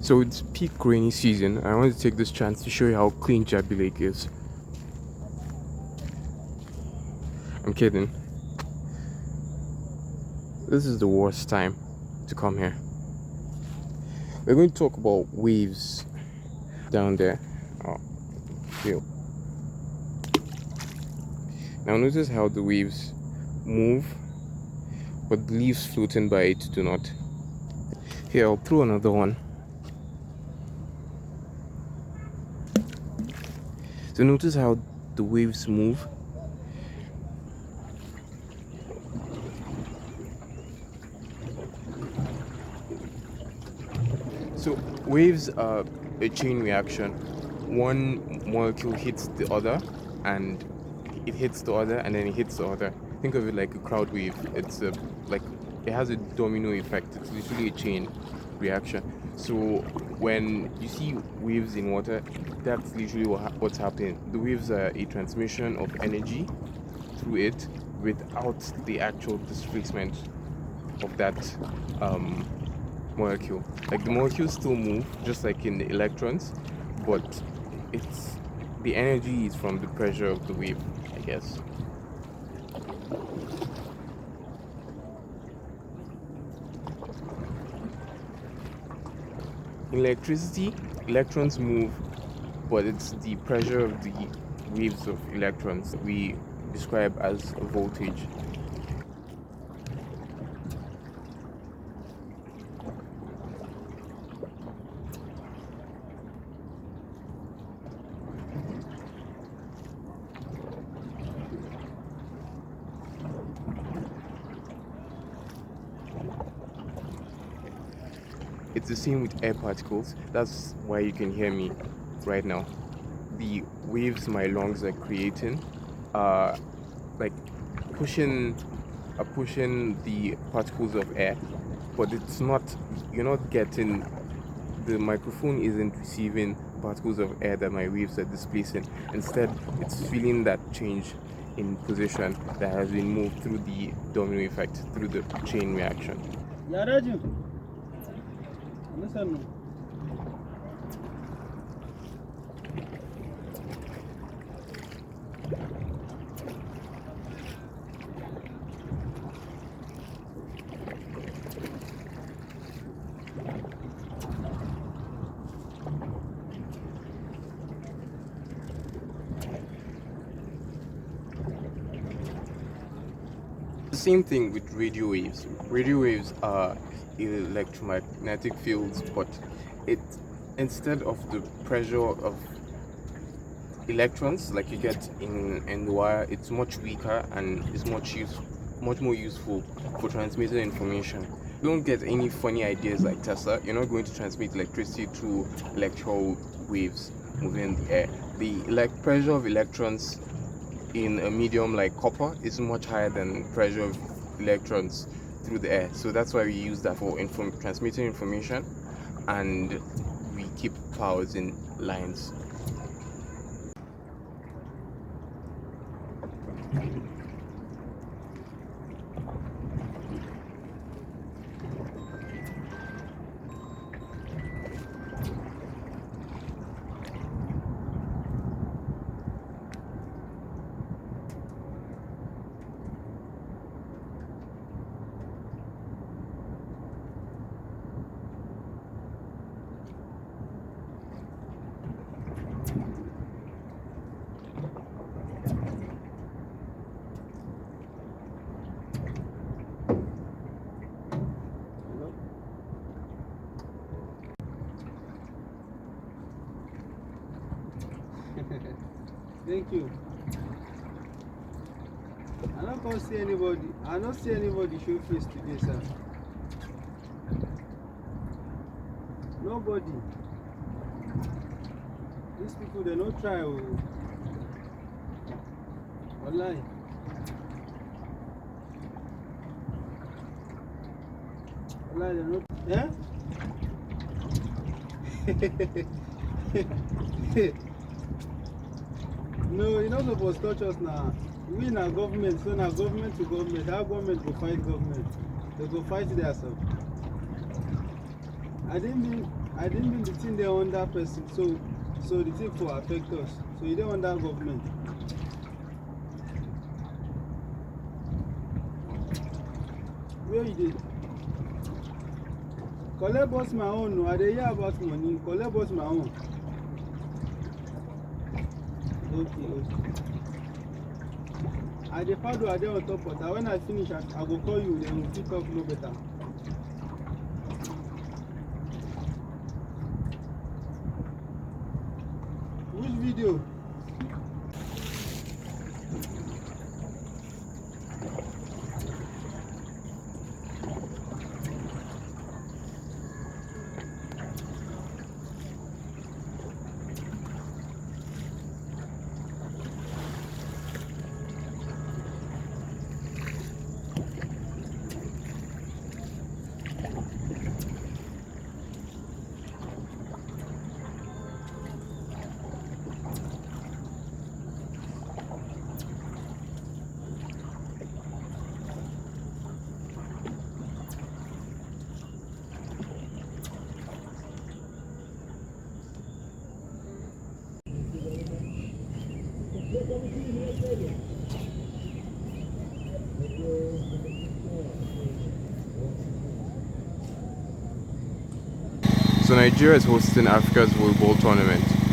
So it's peak rainy season. I want to take this chance to show you how clean Jabi Lake is. I'm kidding. This is the worst time to come here. We're going to talk about waves down there. Oh, feel. Now notice how the waves move, but the leaves floating by it do not. Here, I'll throw another one. So notice how the waves move. So waves are a chain reaction. One molecule hits the other, and it hits the other, and then it hits the other. Think of it like a crowd wave. It's like it has a domino effect. It's literally a chain reaction. So when you see waves in water, that's literally what's happening. The waves are a transmission of energy through it without the actual displacement of that molecule. Like the molecules still move, just like in the electrons, but it's the energy is from the pressure of the wave, I guess. In electricity, electrons move, but it's the pressure of the waves of electrons we describe as a voltage. It's the same with air particles. That's why you can hear me right now. The waves my lungs are creating are like pushing the particles of air, but it's not, you're not getting, the microphone isn't receiving particles of air that my waves are displacing. Instead, it's feeling that change in position that has been moved through the domino effect, through the chain reaction. The same thing with radio waves. Radio waves are electromagnetic fields, but it, instead of the pressure of electrons like you get in the wire, it's much weaker and is much more useful for transmitting information. Don't get any funny ideas like Tesla. You're not going to transmit electricity through electrical waves moving in the air. The pressure of electrons in a medium like copper is much higher than pressure of electrons through the air. So that's why we use that for transmitting information, and we keep powers in lines. Thank you. I don't see anybody. I don't see anybody show face today, sir. Nobody. These people, they don't try. Online. Online, they don't. Yeah? No, you're not supposed to touch us now. We in our government, so now government to government. Our government will fight government. They go fight themselves. I didn't mean I didn't mean the thing they under person, so the thing for affect us. So you don't under government. Where you did? Collect boss my own. No, I dey hear about money. Collect boss my own. Okay. I dey paddle I dey on top water. When I finish, I go call you. Then we'll talk no better. Which video? So Nigeria is hosting Africa's volleyball tournament.